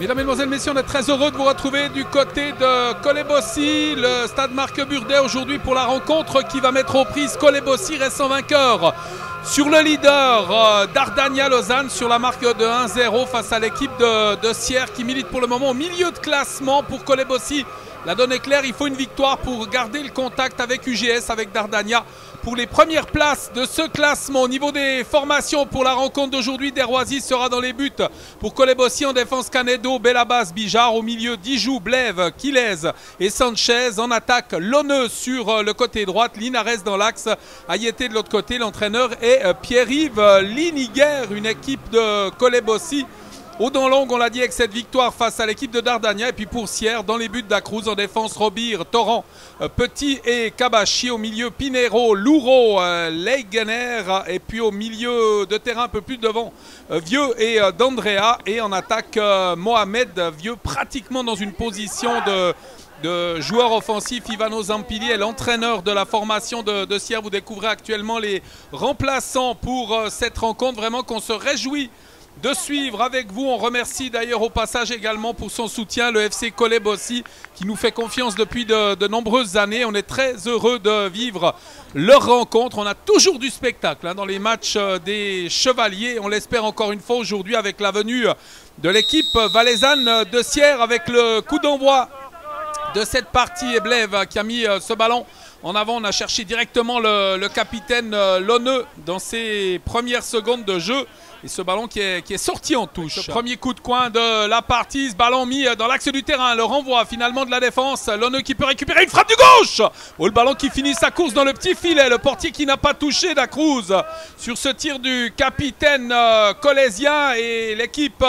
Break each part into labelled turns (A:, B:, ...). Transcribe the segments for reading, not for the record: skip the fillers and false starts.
A: Mesdames, Mesdemoiselles, Messieurs, on est très heureux de vous retrouver du côté de Kolébossi, le stade Marc Burdet aujourd'hui pour la rencontre qui va mettre aux prises Kolébossi, récent vainqueur sur le leader Dardania Lausanne sur la marque de 1-0 face à l'équipe de Sierre qui milite pour le moment au milieu de classement. Pour Kolébossi, la donne est claire, il faut une victoire pour garder le contact avec UGS, avec Dardania pour les premières places de ce classement. Au niveau des formations pour la rencontre d'aujourd'hui, Derroisy sera dans les buts pour Kolébossi. En défense, Canedo, Belabas, Bijar. Au milieu, Dijou, Blève, Quilez et Sanchez. En attaque, Lonneux sur le côté droit, Linares dans l'axe, Ayete de l'autre côté. L'entraîneur est Pierre-Yves Liniger, une équipe de Kolébossi aux dents longues, on l'a dit, avec cette victoire face à l'équipe de Dardania. Et puis pour Sierre, dans les buts d'Acruz, en défense, Robir, Torrent, Petit et Kabashi. Au milieu, Pinero, Louro, Leigener. Et puis au milieu de terrain, un peu plus devant, Vieux et D'Andrea. Et en attaque, Mohamed, Vieux, pratiquement dans une position de joueur offensif. Ivano Zampili est l'entraîneur de la formation de Sierre. Vous découvrez actuellement les remplaçants pour cette rencontre. Vraiment qu'on se réjouit de suivre avec vous. On remercie d'ailleurs au passage également pour son soutien le FC Kolébossi qui nous fait confiance depuis de nombreuses années. On est très heureux de vivre leur rencontre. On a toujours du spectacle dans les matchs des Chevaliers. On l'espère encore une fois aujourd'hui avec la venue de l'équipe valaisanne de Sierre avec le coup d'envoi de cette partie. Et Blève qui a mis ce ballon en avant. On a cherché directement le capitaine Lonneux dans ses premières secondes de jeu. Et ce ballon qui est sorti en touche. Ce premier coup de coin de la partie, ce ballon mis dans l'axe du terrain. Le renvoi finalement de la défense. Lonneux qui peut récupérer une frappe du gauche. Oh, le ballon qui finit sa course dans le petit filet. Le portier qui n'a pas touché d'Acruz sur ce tir du capitaine colésien. Et l'équipe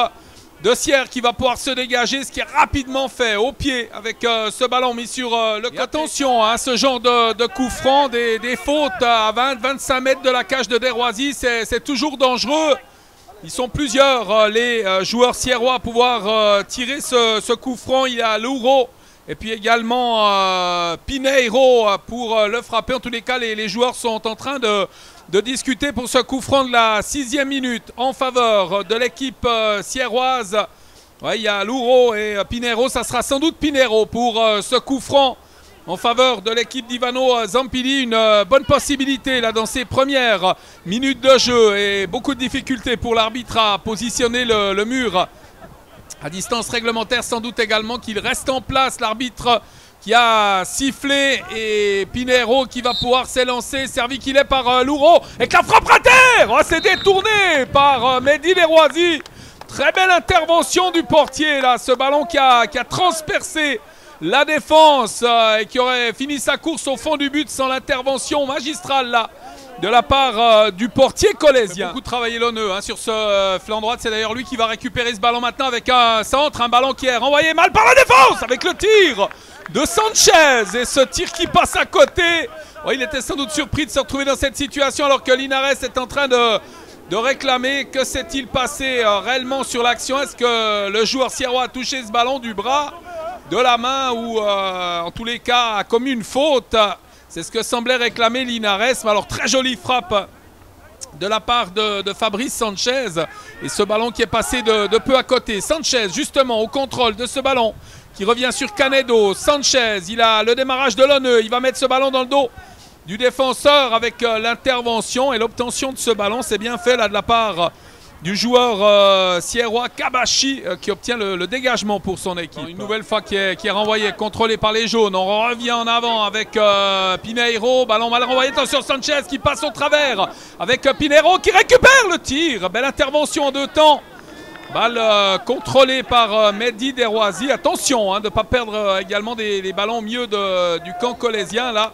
A: de Sierre qui va pouvoir se dégager, ce qui est rapidement fait au pied avec ce ballon mis sur le côté. Attention à ce genre de coup franc, des fautes à 20-25 mètres de la cage de Derroisy, c'est toujours dangereux. Ils sont plusieurs les joueurs sierrois à pouvoir tirer ce coup franc. Il y a Louro et puis également Pineiro pour le frapper. En tous les cas, les joueurs sont en train de discuter pour ce coup franc de la 6e minute en faveur de l'équipe sierroise. Ouais, il y a Louro et Pineiro. Ça sera sans doute Pineiro pour ce coup franc en faveur de l'équipe d'Ivano Zampili. Une bonne possibilité là dans ses premières minutes de jeu et beaucoup de difficultés pour l'arbitre à positionner le mur à distance réglementaire. Sans doute également qu'il reste en place, l'arbitre qui a sifflé, et Pinero qui va pouvoir s'élancer, servi qu'il est par Louro, et que la frappe à terre, oh, c'est détourné par Mehdi Derroisy. Très belle intervention du portier là, ce ballon qui a transpercé la défense et qui aurait fini sa course au fond du but sans l'intervention magistrale là de la part du portier colésien. Beaucoup travaillé Lonneux sur ce flanc droit. C'est d'ailleurs lui qui va récupérer ce ballon maintenant avec un centre, un ballon qui est renvoyé mal par la défense avec le tir de Sanchez et ce tir qui passe à côté. Oh, il était sans doute surpris de se retrouver dans cette situation alors que Linares est en train de réclamer. Que s'est-il passé réellement sur l'action? Est-ce que le joueur sierrois a touché ce ballon du bras, de la main ou en tous les cas a commis une faute? C'est ce que semblait réclamer Linares. Mais alors très jolie frappe de la part de Fabrice Sanchez. Et ce ballon qui est passé de peu à côté. Sanchez justement au contrôle de ce ballon qui revient sur Canedo. Sanchez, il a le démarrage de Lonneux. Il va mettre ce ballon dans le dos du défenseur avec l'intervention et l'obtention de ce ballon. C'est bien fait là de la part du joueur sierrois Kabashi qui obtient le dégagement pour son équipe. Une nouvelle fois qui est renvoyé, contrôlé par les jaunes. On revient en avant avec Pineiro. Ballon mal renvoyé. Attention Sanchez qui passe au travers avec Pineiro qui récupère le tir. Belle intervention en deux temps. Balle contrôlée par Mehdi Derroisy. Attention de ne pas perdre également des ballons mieux du camp colésien là.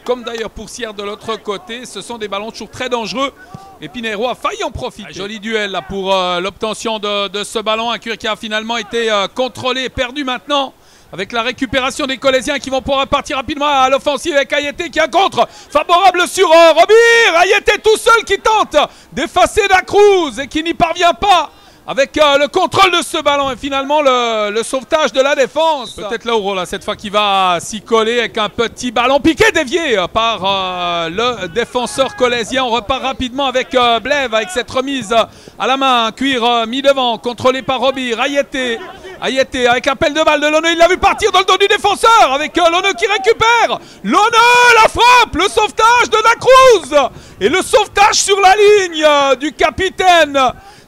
A: Comme d'ailleurs pour Sierre de l'autre côté. Ce sont des ballons toujours très dangereux. Et Pinero a failli en profiter. Joli duel là pour l'obtention de ce ballon. Un cuir qui a finalement été contrôlé et perdu maintenant. Avec la récupération des Colésiens qui vont pouvoir partir rapidement à l'offensive avec Ayete qui a un contre favorable sur Robir. Ayete tout seul qui tente d'effacer Dacruz et qui n'y parvient pas. Avec le contrôle de ce ballon et finalement le sauvetage de la défense. Peut-être Lauro là cette fois qui va s'y coller avec un petit ballon piqué dévié par le défenseur colésien. On repart rapidement avec Blève avec cette remise à la main. Un cuir mis devant, contrôlé par Robir. Ayete Ayete avec appel de balle de Loneux, il l'a vu partir dans le dos du défenseur avec Loneux qui récupère. Loneux, la frappe, le sauvetage de Dacruz et le sauvetage sur la ligne du capitaine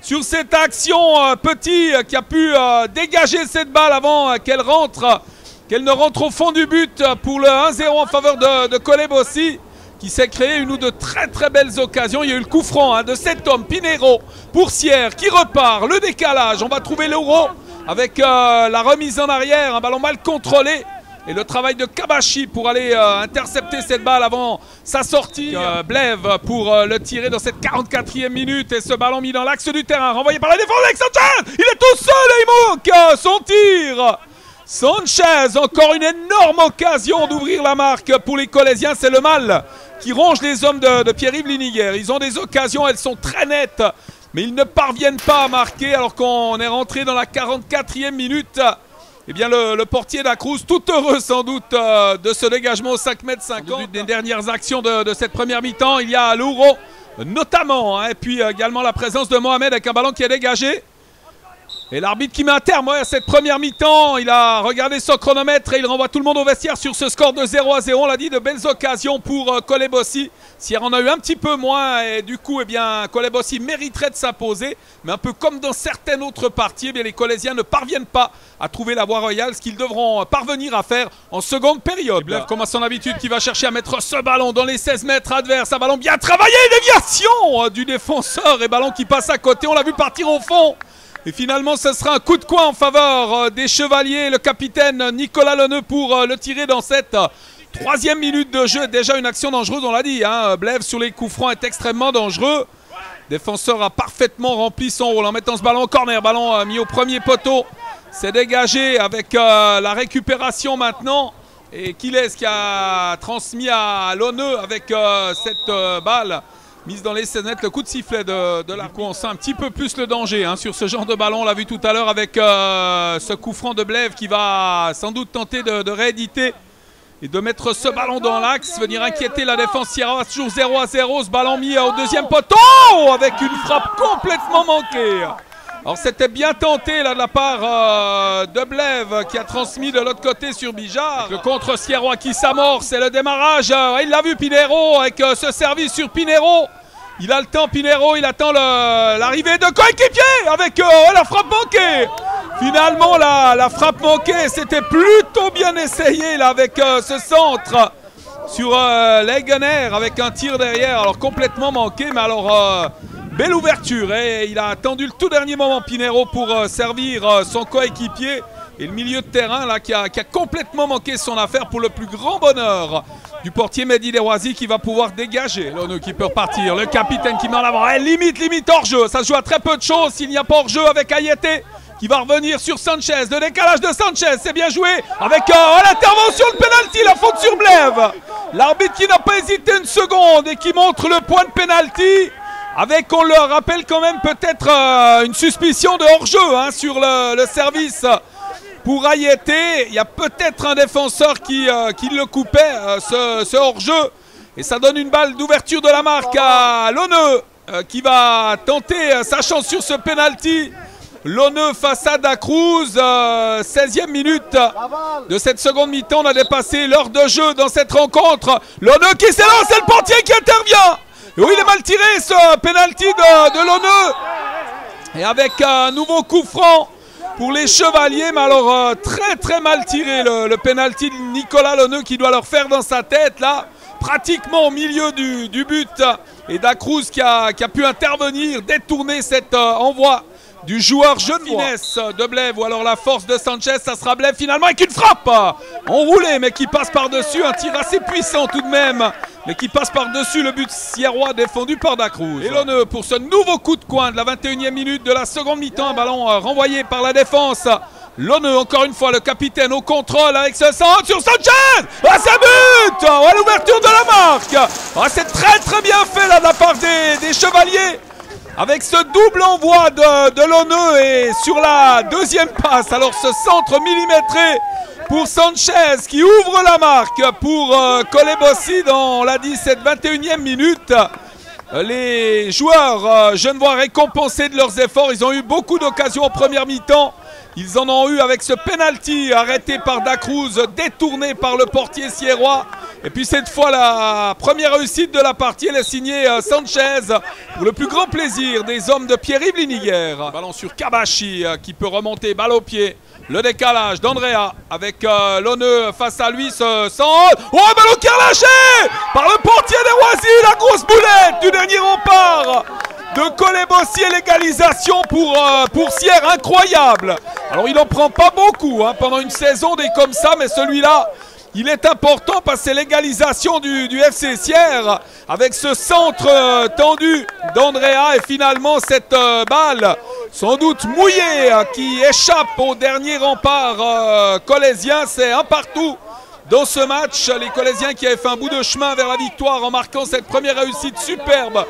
A: sur cette action Petit qui a pu dégager cette balle avant qu'elle ne rentre au fond du but pour le 1-0 en faveur de Colebossi, qui s'est créé une ou deux très très belles occasions. Il y a eu le coup franc de cet homme, Pinheiro, pour Sierre, qui repart, le décalage, on va trouver l'euro avec la remise en arrière, un ballon mal contrôlé. Et le travail de Kabashi pour aller intercepter cette balle avant sa sortie. Blève pour le tirer dans cette 44e minute. Et ce ballon mis dans l'axe du terrain, renvoyé par la défense avec Sanchez. Il est tout seul et il manque son tir. Sanchez, encore une énorme occasion d'ouvrir la marque pour les Colossiens. C'est le mal qui ronge les hommes de Pierre-Yves Liniger. Ils ont des occasions, elles sont très nettes, mais ils ne parviennent pas à marquer alors qu'on est rentré dans la 44e minute. Eh bien le portier Dacruz, tout heureux sans doute de ce dégagement au 5,50 m. Au but des dernières actions de cette première mi-temps, il y a l'euro notamment, et puis également la présence de Mohamed avec un ballon qui est dégagé. Et l'arbitre qui met un terme à cette première mi-temps, il a regardé son chronomètre et il renvoie tout le monde au vestiaire sur ce score de 0-0. On l'a dit, de belles occasions pour Colebossi. Sierre en a eu un petit peu moins et du coup, eh bien, Colebossi mériterait de s'imposer. Mais un peu comme dans certaines autres parties, eh bien, les Colossiens ne parviennent pas à trouver la voie royale, ce qu'ils devront parvenir à faire en seconde période. Blève, comme à son habitude, qui va chercher à mettre ce ballon dans les 16 mètres adverses. Un ballon bien travaillé, déviation du défenseur et ballon qui passe à côté. On l'a vu partir au fond. Et finalement, ce sera un coup de coin en faveur des Chevaliers. Le capitaine Nicolas Loneux pour le tirer dans cette 3e minute de jeu. Déjà une action dangereuse, on l'a dit. Blève sur les coups francs est extrêmement dangereux. Défenseur a parfaitement rempli son rôle en mettant ce ballon au corner. Ballon mis au premier poteau. C'est dégagé avec la récupération maintenant. Et Kiles qui a transmis à Loneux avec cette balle. Mise dans les 16 mètres, le coup de sifflet de la coup, on sent un petit peu plus le danger sur ce genre de ballon. On l'a vu tout à l'heure avec ce coup franc de Blève qui va sans doute tenter de rééditer et de mettre ce ballon dans l'axe, venir inquiéter la défense Sierra. Toujours 0-0, ce ballon mis au deuxième poteau avec une frappe complètement manquée. Alors c'était bien tenté là de la part de Blève qui a transmis de l'autre côté sur Bijard. Avec le contre Sierrois qui s'amorce et le démarrage. Il l'a vu Pinheiro avec ce service sur Pinheiro. Il a le temps Pinheiro, il attend l'arrivée de coéquipier avec la frappe manquée. Finalement la frappe manquée, c'était plutôt bien essayé là avec ce centre sur Legener avec un tir derrière. Alors complètement manqué, mais alors... belle ouverture et il a attendu le tout dernier moment Pinheiro pour servir son coéquipier. Et le milieu de terrain là qui a complètement manqué son affaire pour le plus grand bonheur du portier Mehdi Derouazi qui va pouvoir dégager. Loneux qui peut repartir, le capitaine qui met en avant. Limite hors-jeu, ça se joue à très peu de choses s'il n'y a pas hors-jeu avec Ayete qui va revenir sur Sanchez. Le décalage de Sanchez, c'est bien joué avec l'intervention, le penalty, la faute sur Blève. L'arbitre qui n'a pas hésité une seconde et qui montre le point de penalty. Avec, on le rappelle quand même, peut-être une suspicion de hors-jeu sur le service pour Ayete. Il y a peut-être un défenseur qui le coupait, ce hors-jeu. Et ça donne une balle d'ouverture de la marque à Loneux qui va tenter sa chance sur ce penalty. Loneux face à Dacruz, 16e minute de cette seconde mi-temps. On a dépassé l'heure de jeu dans cette rencontre. Loneux qui s'élance, c'est le portier qui intervient. Et oui, il est mal tiré ce penalty de Loneux. Et avec un nouveau coup franc pour les Chevaliers. Mais alors très très mal tiré le penalty de Nicolas Loneux qui doit leur faire dans sa tête là. Pratiquement au milieu du but. Et Dacruz qui a pu intervenir, détourner cet envoi du joueur jeune finesse de Blève. Ou alors la force de Sanchez, ça sera Blève finalement avec une frappe enroulée mais qui passe par-dessus. Un tir assez puissant tout de même. Mais qui passe par-dessus le but sierrois défendu par Dacruz. Et Loneux pour ce nouveau coup de coin de la 21e minute de la seconde mi-temps. Un ballon renvoyé par la défense. Loneux, encore une fois, le capitaine au contrôle avec ce centre sur Sanchez. Ah, c'est but à l'ouverture de la marque. Ah, c'est très très bien fait là de la part des Chevaliers. Avec ce double envoi de Loneux et sur la deuxième passe. Alors ce centre millimétré pour Sanchez qui ouvre la marque pour Colebossi dans, on l'a dit, cette 21e minute. Les joueurs genevois récompensés de leurs efforts. Ils ont eu beaucoup d'occasions en première mi-temps. Ils en ont eu avec ce penalty arrêté par Dacruz, détourné par le portier sierrois. Et puis cette fois, la première réussite de la partie, elle est signée Sanchez pour le plus grand plaisir des hommes de Pierre-Yves Liniger. Ballon sur Kabashi qui peut remonter, balle au pied. Le décalage d'Andrea avec Lonneux face à lui, ce centre. Oh, un ballon qui est relâché par le portier des Roisiers, la grosse boulette du dernier rempart de Colebossi et l'égalisation pour Sierre, incroyable. Alors il n'en prend pas beaucoup pendant une saison des comme ça, mais celui-là, il est important parce que c'est l'égalisation du FC Sierre avec ce centre tendu d'Andrea et finalement cette balle sans doute mouillée qui échappe au dernier rempart colésien. C'est un partout dans ce match. Les Colésiens qui avaient fait un bout de chemin vers la victoire en marquant cette première réussite superbe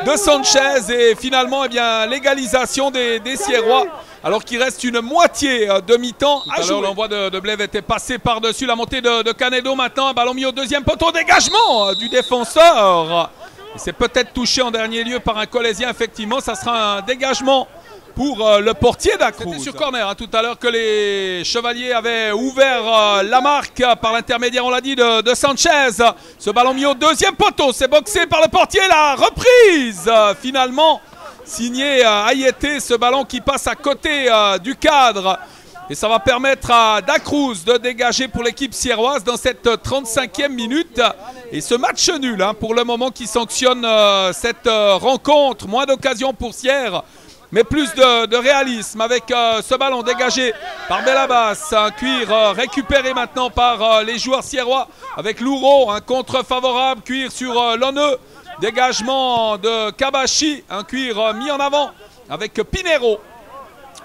A: de Sanchez et finalement l'égalisation des Sierrois. Alors qu'il reste une moitié de mi-temps à jouer. L'envoi de Blève était passé par-dessus la montée de Canedo. Maintenant, un ballon mis au deuxième poteau. Dégagement du défenseur. C'est peut-être touché en dernier lieu par un Colésien. Effectivement, ça sera un dégagement pour le portier Dacruz. C'était sur corner tout à l'heure que les Chevaliers avaient ouvert la marque par l'intermédiaire, on l'a dit, de Sanchez. Ce ballon mis au deuxième poteau. C'est boxé par le portier. La reprise finalement. Signé Ayete, ce ballon qui passe à côté du cadre. Et ça va permettre à Dacruz de dégager pour l'équipe sierroise dans cette 35e minute. Et ce match nul pour le moment qui sanctionne cette rencontre. Moins d'occasions pour Sierre, mais plus de réalisme avec ce ballon dégagé par Belabas. Un cuir récupéré maintenant par les joueurs sierrois avec Louro. Un contre favorable, cuir sur Lonneux. Dégagement de Kabashi, un cuir mis en avant avec Pinheiro.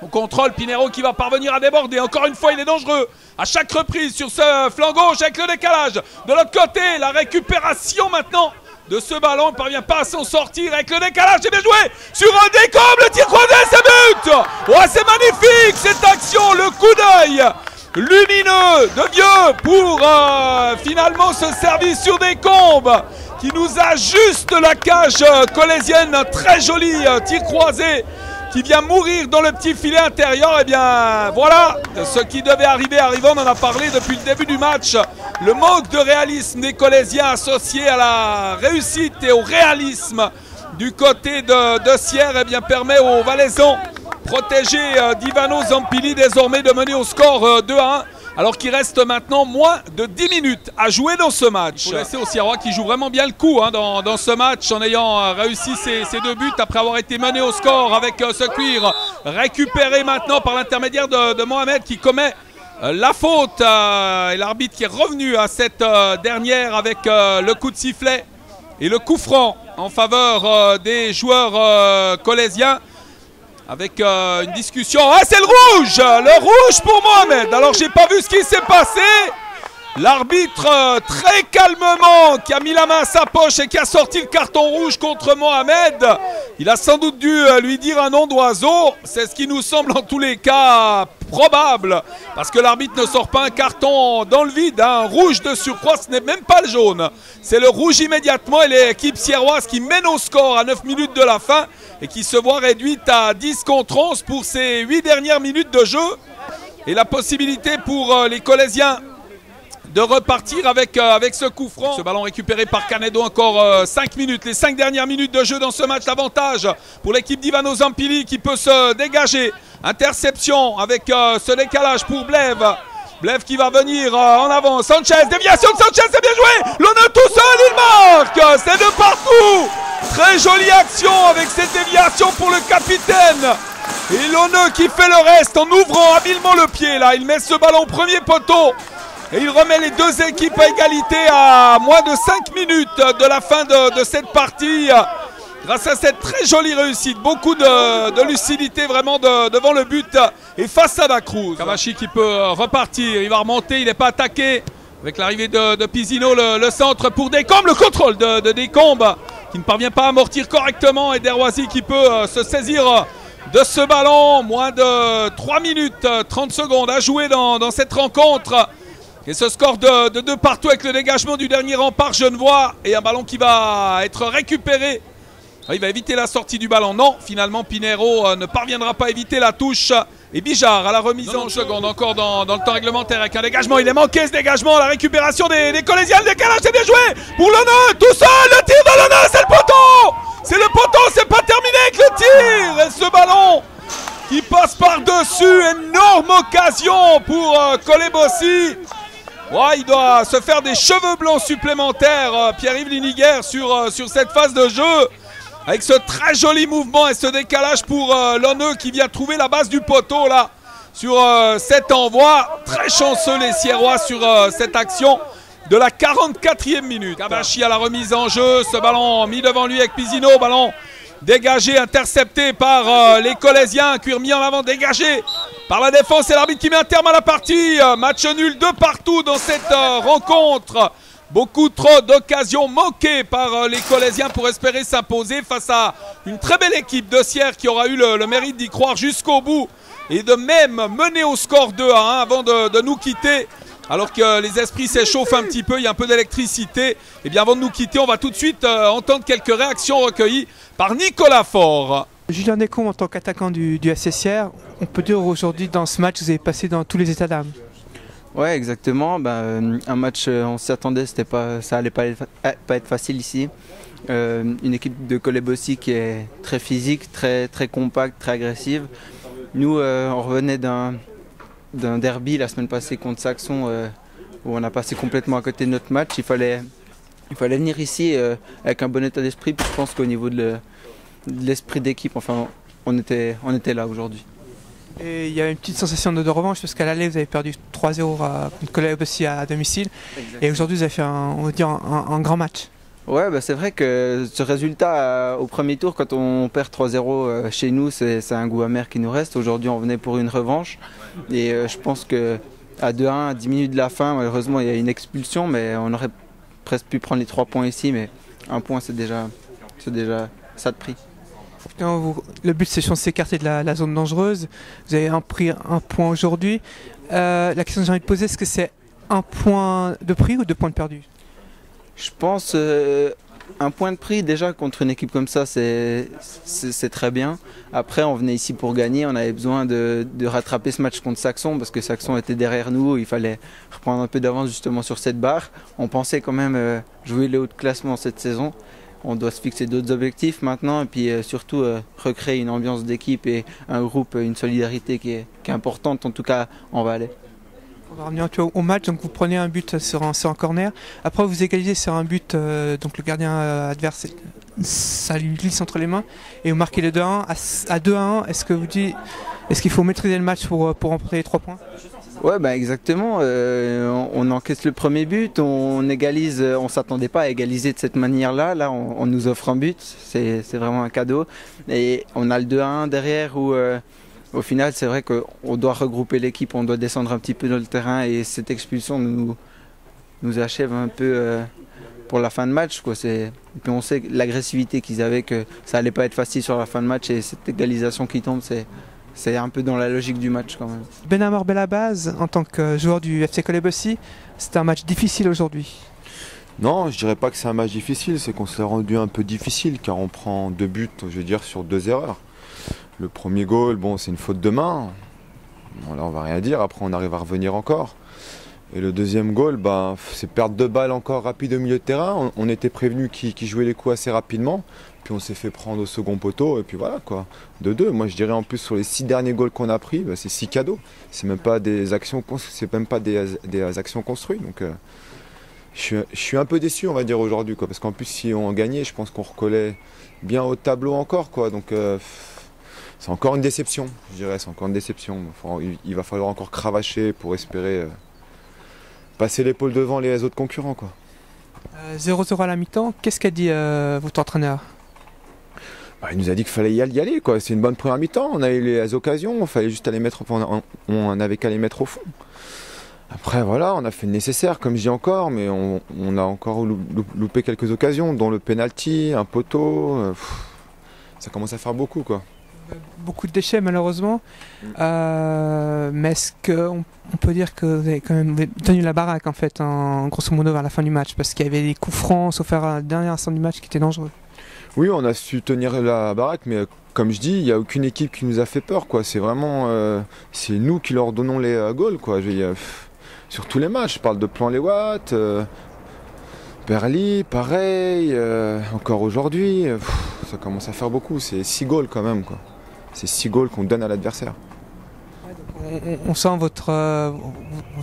A: On contrôle Pinheiro qui va parvenir à déborder. Encore une fois, il est dangereux à chaque reprise sur ce flanc gauche avec le décalage. De l'autre côté, la récupération maintenant de ce ballon. Il ne parvient pas à s'en sortir avec le décalage. C'est bien joué sur un décomble. Le tir croisé, c'est but. Oh, c'est magnifique cette action. Le coup d'œil lumineux de Vieux pour finalement ce service sur décombe qui nous ajuste la cage colésienne. Un très joli tir croisé qui vient mourir dans le petit filet intérieur. Et bien voilà, ce qui devait arriver arrivant, on en a parlé depuis le début du match. Le manque de réalisme des Colésiens associé à la réussite et au réalisme du côté de Sierre permet aux Valaisans protégés d'Ivano Zampilli désormais de mener au score 2-1. Alors qu'il reste maintenant moins de 10 minutes à jouer dans ce match. Il faut laisser aux Sierrois qui jouent vraiment bien le coup dans ce match en ayant réussi ces deux buts après avoir été mené au score avec ce cuir récupéré maintenant par l'intermédiaire de Mohamed qui commet la faute. Et l'arbitre qui est revenu à cette dernière avec le coup de sifflet et le coup franc en faveur des joueurs colésiens. Avec une discussion. Ah, c'est le rouge pour Mohamed. Alors, j'ai pas vu ce qui s'est passé. L'arbitre, très calmement, qui a mis la main à sa poche et qui a sorti le carton rouge contre Mohamed. Il a sans doute dû lui dire un nom d'oiseau. C'est ce qui nous semble en tous les cas probable. Parce que l'arbitre ne sort pas un carton dans le vide. Un rouge de surcroît, ce n'est même pas le jaune. C'est le rouge immédiatement. Et l'équipe sierroise qui mène au score à 9 minutes de la fin. Et qui se voit réduite à 10 contre 11 pour ces 8 dernières minutes de jeu. Et la possibilité pour les Colésiens de repartir avec ce coup franc. Ce ballon récupéré par Canedo, encore 5 minutes. Les 5 dernières minutes de jeu dans ce match. L'avantage pour l'équipe d'Ivano Zampilli qui peut se dégager. Interception avec ce décalage pour Blève. Blève qui va venir en avant. Sanchez, déviation de Sanchez, c'est bien joué. Lonneux tout seul, il marque. C'est de partout. Très jolie action avec cette déviation pour le capitaine. Et Lonneux qui fait le reste en ouvrant habilement le pied. Là, il met ce ballon au premier poteau. Et il remet les deux équipes à égalité à moins de 5 minutes de la fin de cette partie. Grâce à cette très jolie réussite, beaucoup de lucidité vraiment devant le but et face à Dacruz. Kabashi qui peut repartir, il va remonter, il n'est pas attaqué. Avec l'arrivée de Pisino, le centre pour Descombes, le contrôle de Descombes qui ne parvient pas à amortir correctement et Derwazi qui peut se saisir de ce ballon. Moins de 3 minutes 30 secondes à jouer dans cette rencontre. Et ce score de 2 partout avec le dégagement du dernier rempart genevois et un ballon qui va être récupéré Il va éviter la sortie du ballon. Non, finalement Pinheiro ne parviendra pas à éviter la touche. Et Bijard à la remise en seconde, encore dans le temps réglementaire avec un dégagement. Il est manqué ce dégagement, la récupération des Colossiens. Le décalage, c'est bien joué pour Lona, tout seul, le tir de Lona, c'est le poteau. C'est le poteau, c'est pas terminé avec le tir. Et ce ballon qui passe par-dessus, énorme occasion pour Colebossi. Ouais, il doit se faire des cheveux blancs supplémentaires, Pierre-Yves Liniguère, sur cette phase de jeu. Avec ce très joli mouvement et ce décalage pour Lonneux qui vient trouver la base du poteau là sur cet envoi. Très chanceux les Sierrois sur cette action de la 44e minute. Kabashi à la remise en jeu, ce ballon mis devant lui avec Pizzino, ballon dégagé, intercepté par les Colossiens, cuir mis en avant, dégagé par la défense et l'arbitre qui met un terme à la partie. Match nul de partout dans cette rencontre. Beaucoup trop d'occasions manquées par les Colossiens pour espérer s'imposer face à une très belle équipe de Sierre qui aura eu le mérite d'y croire jusqu'au bout et de même mener au score 2-1 avant de nous quitter. Alors que les esprits s'échauffent un petit peu, il y a un peu d'électricité. Et bien avant de nous quitter, on va tout de suite entendre quelques réactions recueillies par Nicolas Faure.
B: Julien Descombes en tant qu'attaquant du FC Sierre, on peut dire aujourd'hui dans ce match, vous avez passé dans tous les états d'âme.
C: Ouais, exactement. Un match, on s'y attendait, ça allait pas être facile ici. Une équipe de Colebossi qui est très physique, très compacte, très agressive. Nous, on revenait d'un derby la semaine passée contre Saxon où on a passé complètement à côté de notre match. Il fallait venir ici avec un bon état d'esprit. Je pense qu'au niveau de l'esprit d'équipe, enfin, on était là aujourd'hui.
B: Et il y a une petite sensation de revanche parce qu'à l'aller vous avez perdu 3-0 contre Colebossi à domicile. Exactement. Et aujourd'hui vous avez fait un grand match.
C: Ouais, c'est vrai que ce résultat au premier tour, quand on perd 3-0 chez nous, c'est un goût amer qui nous reste. Aujourd'hui on venait pour une revanche et je pense qu'à 2-1, à 10 minutes de la fin, malheureusement il y a une expulsion, mais on aurait presque pu prendre les 3 points ici, mais un point c'est déjà ça de prix.
B: Le but c'est de s'écarter de la zone dangereuse. Vous avez pris un point aujourd'hui. La question que j'ai envie de poser, est-ce que c'est un point de prix ou 2 points de perdu?
C: Je pense un point de prix déjà contre une équipe comme ça, c'est très bien. Après on venait ici pour gagner, on avait besoin de rattraper ce match contre Saxon parce que Saxon était derrière nous, il fallait reprendre un peu d'avance justement sur cette barre. On pensait quand même jouer le haut de classement cette saison. On doit se fixer d'autres objectifs maintenant et puis surtout recréer une ambiance d'équipe et un groupe, une solidarité qui est importante en tout cas en Valais.
B: On va revenir un peu au match, donc vous prenez un but sur un corner, après vous égalisez sur un but, donc le gardien adverse, ça lui glisse entre les mains et vous marquez le 2-1. À 2-1, est-ce qu'il faut maîtriser le match pour remporter les 3 points?
C: Ouais, exactement. On encaisse le premier but, on égalise, on ne s'attendait pas à égaliser de cette manière-là. Là, on nous offre un but, c'est vraiment un cadeau. Et on a le 2-1 derrière où, au final, c'est vrai qu'on doit regrouper l'équipe, on doit descendre un petit peu dans le terrain et cette expulsion nous achève un peu pour la fin de match, quoi. Et puis on sait l'agressivité qu'ils avaient, que ça allait pas être facile sur la fin de match et cette égalisation qui tombe, c'est un peu dans la logique du match quand même.
B: Benamor Belabaz, en tant que joueur du FC Colebossi, c'était un match difficile aujourd'hui.
D: Non, je dirais pas que c'est un match difficile, c'est qu'on s'est rendu un peu difficile car on prend 2 buts, je veux dire, sur 2 erreurs. Le premier goal, bon, c'est une faute de main. Bon, là, on va rien dire. Après, on arrive à revenir encore. Et le deuxième goal, c'est perdre 2 balles encore rapide au milieu de terrain. On était prévenu qu'il jouait les coups assez rapidement. Puis on s'est fait prendre au second poteau. Et puis voilà, quoi. 2-2. Moi, je dirais en plus, sur les 6 derniers goals qu'on a pris, c'est 6 cadeaux. C'est même pas des actions construites. Donc, je suis un peu déçu, on va dire, aujourd'hui, quoi. Parce qu'en plus, si on gagnait, je pense qu'on recollait bien au tableau encore, quoi. Donc, c'est encore une déception, je dirais, c'est encore une déception. Il va falloir encore cravacher pour espérer passer l'épaule devant les autres concurrents, quoi.
B: 0-0 à la mi-temps, qu'est-ce qu'a dit votre entraîneur?
D: Il nous a dit qu'il fallait y aller, quoi. C'est une bonne première mi-temps, on a eu les occasions, il fallait juste aller mettre, on n'avait qu'à les mettre au fond. Après voilà, on a fait le nécessaire, comme je dis encore, mais on a encore loupé quelques occasions, dont le penalty, un poteau. Ça commence à faire beaucoup, quoi.
B: Beaucoup de déchets malheureusement, mais est-ce qu'on peut dire que vous avez quand même tenu la baraque en fait, grosso modo vers la fin du match, parce qu'il y avait des coups francs sauf faire un dernier instant du match qui était dangereux?
D: Oui, on a su tenir la baraque, mais comme je dis, il n'y a aucune équipe qui nous a fait peur, quoi. C'est vraiment, c'est nous qui leur donnons les goals, quoi. Sur tous les matchs, je parle de Plan-les-Ouates, Perly, pareil, encore aujourd'hui, ça commence à faire beaucoup. C'est 6 goals quand même, quoi. C'est 6 goals qu'on donne à l'adversaire.
B: On sent votre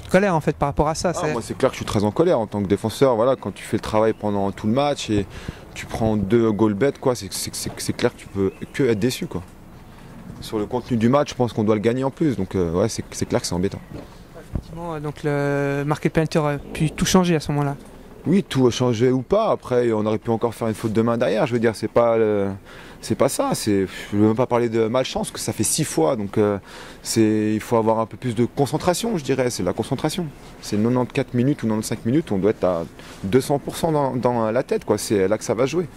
B: colère en fait par rapport à ça.
D: Moi c'est clair que je suis très en colère en tant que défenseur. Voilà, quand tu fais le travail pendant tout le match et tu prends 2 goals bêtes, quoi, c'est clair que tu peux que être déçu, quoi. Sur le contenu du match, je pense qu'on doit le gagner en plus. Donc ouais, c'est clair que c'est embêtant.
B: Effectivement, donc le marqué de penalty aurait pu tout changer à ce moment-là.
D: Oui, tout a changé ou pas. Après, on aurait pu encore faire une faute de main derrière. Je veux dire, c'est pas ça. Je ne veux même pas parler de malchance, que ça fait 6 fois. Donc, il faut avoir un peu plus de concentration, je dirais. C'est la concentration. C'est 94 minutes ou 95 minutes. On doit être à 200% dans la tête, quoi. C'est là que ça va jouer.